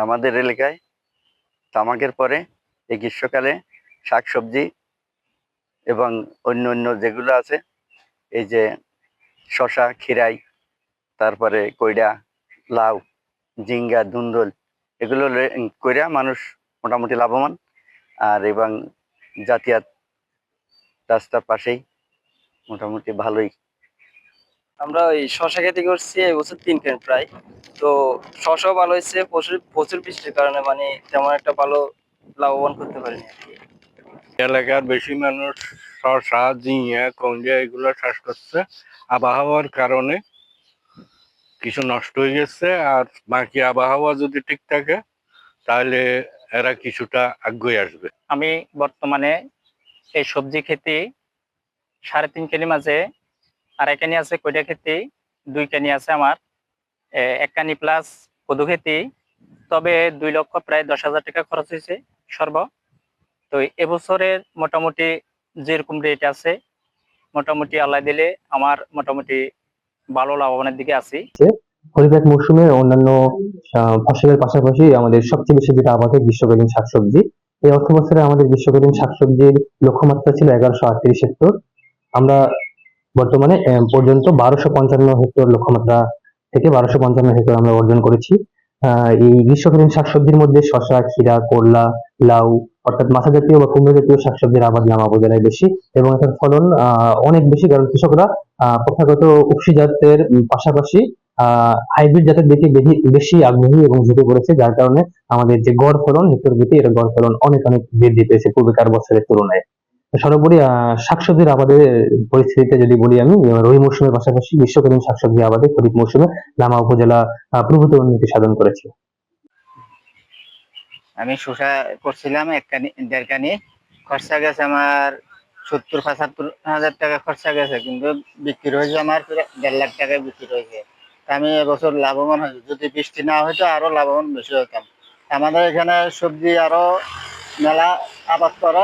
আমাদের এলাকায় তামাকের পরে এই গ্রীষ্মকালে শাকসবজি এবং অন্য অন্য যেগুলো আছে, এই যে শসা, খিরাই, তারপরে কইড়া, লাউ, ঝিঙ্গা, ধুন্দুল, এগুলো কইরা মানুষ মোটামুটি লাভবান। আর এবং জাতিয়াত রাস্তার পাশেই মোটামুটি ভালোই। আমরা ওই শশা খেতে করছি এই বছর 3 টন প্রায়। তো শশাও ভালো হয়েছে, প্রচুর প্রচুর বৃষ্টির কারণে মানে তেমন একটা ভালো লাভবান করতে পারিনি আর কি। এলাকার বেশি মানুষ শসা, ঝিঙে, কঞ্জা এগুলো চাষ করছে। আবহাওয়ার কারণে কিছু নষ্ট হয়ে গেছে, আর বাকি আবহাওয়া যদি ঠিক থাকে তাহলে এরা কিছুটা আগ্রহী আসবে। আমি বর্তমানে এই সবজি খেতে 3.5 কেজি মাঝে আর একানি আছে কয়টা খেতে 2 কেনি আছে আমার, 1 কানি প্লাস কদু খেতে। তবে 2 লক্ষ প্রায় 10,000 টাকা খরচ হয়েছে সর্ব। তো এবছরের মোটামুটি যেরকম রেট আছে, মোটামুটি আল্লাহ দিলে আমার মোটামুটি ভালো লাভবানের দিকে আছি। খরিফ মৌসুমে অন্যান্য ফসলের পাশাপাশি আমাদের সবচেয়ে বেশি যেটা আবাদ হয় গ্রীষ্মকালীন শাকসবজি। এই অর্থ বছরে আমাদের গ্রীষ্মকালীন শাকসবজির লক্ষ্যমাত্রা ছিল 1138 হেক্টর। আমরা বর্তমানে পর্যন্ত 1255 হেক্টর লক্ষ্যমাত্রা থেকে 1255 হেক্টর আমরা অর্জন করেছি। এই গ্রীষ্মকালীন শাকসবজির মধ্যে শসা, ক্ষীরা, করলা, লাউ অর্থাৎ মাথা জাতীয় বা কুমড়ো জাতীয় শাকসবজির আবাদ লামা উপজেলায় বেশি, এবং এটার ফলন অনেক বেশি, কারণ কৃষকরা প্রথাগত উপসি জাতের পাশাপাশি হাইব্রিড জাতের দিকে বেশি আগ্রহী এবং ঝুঁকে পড়েছে, যার কারণে আমাদের যে গড় ফলন হেক্টর প্রতি, এটা গড় ফলন অনেক অনেক বৃদ্ধি পেয়েছে পূর্বেকার বছরের তুলনায়। সর্বোপরি শাকসবজির আবাদের পরিস্থিতিতে যদি বলি, আমি রবি মৌসুমের পাশাপাশি গ্রীষ্মকালীন শাকসবজি আবাদে খরিফ মৌসুমে লামা উপজেলা প্রভূত উন্নতি সাধন করেছে। আমি শসা করছিলাম 1.5 কানি, খরচা গেছে আমার 70-75 হাজার টাকা খরচা গেছে, কিন্তু বিক্রি হয়েছে আমার 1.5 লাখ টাকায় বিক্রি হয়েছে। আমি এবছর লাভবান হয়েছি। যদি বৃষ্টি না হইতো আরো লাভবান বেশি হতাম। আমাদের এখানে সবজি আরো মেলা আবাদ করে,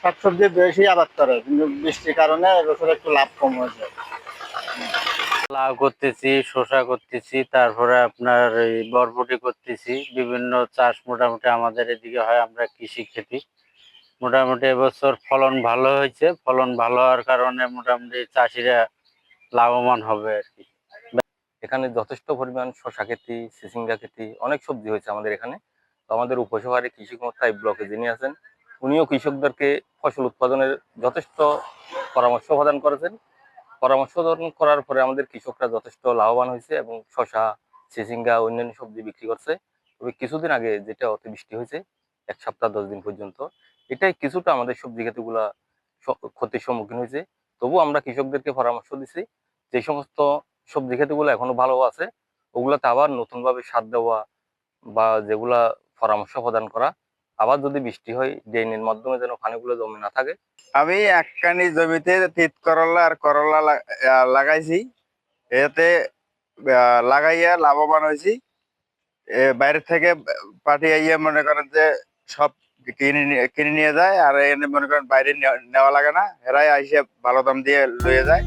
শাকসবজি বেশি আবাদ করে, কিন্তু বৃষ্টির কারণে এবছর একটু লাভ কম হয়েছে। লাউ করতেছি, শসা করতেছি, তারপরে আপনার এই বরবটি করতেছি, বিভিন্ন চাষ মোটামুটি আমাদের এদিকে হয়। আমরা কৃষি খেতি মোটামুটি এবছর ফলন ভালো হয়েছে। ফলন ভালো হওয়ার কারণে মোটামুটি চাষিরা লাভবান হবে আর কি। এখানে যথেষ্ট পরিমাণ শশা খেতি, চিচিঙ্গা খেতি, অনেক সবজি হয়েছে আমাদের এখানে। তো আমাদের উপশহরে কৃষি কর্মকর্তা এই ব্লকে যিনি আছেন, উনিও কৃষকদেরকে ফসল উৎপাদনের যথেষ্ট পরামর্শ প্রদান করেছেন। পরামর্শ প্রদান করার পরে আমাদের কৃষকরা যথেষ্ট লাভবান হয়েছে এবং শশা, চিচিঙ্গা, অন্যান্য সবজি বিক্রি করছে। তবে কিছুদিন আগে যেটা অতিবৃষ্টি হয়েছে 1 সপ্তাহ 10 দিন পর্যন্ত, এটাই কিছুটা আমাদের সবজি ক্ষেতগুলা ক্ষতির সম্মুখীন হয়েছে। তবু আমরা কৃষকদেরকে পরামর্শ দিচ্ছি, যে সমস্ত সবজি ক্ষেতগুলো এখনো ভালো আছে ওগুলাতে আবার নতুন ভাবে সার দেওয়া, বা যেগুলা পরামর্শ প্রদান করা। আবার যদি বৃষ্টি হয় ড্রেনের মাধ্যমে যেন পানিগুলো জমে না থাকে। আমি 1 কানি জমিতে তিত করলা আর করলা লাগাইছি। এতে লাগাইয়া লাভবান হয়েছি। বাইরে থেকে পার্টি আইয়া মনে করেন যে সব কিনে নিয়ে যায়, আর এনে মনে করেন বাইরে নেওয়া লাগে না, এরাই আইসে ভালো দাম দিয়ে লয়ে যায়।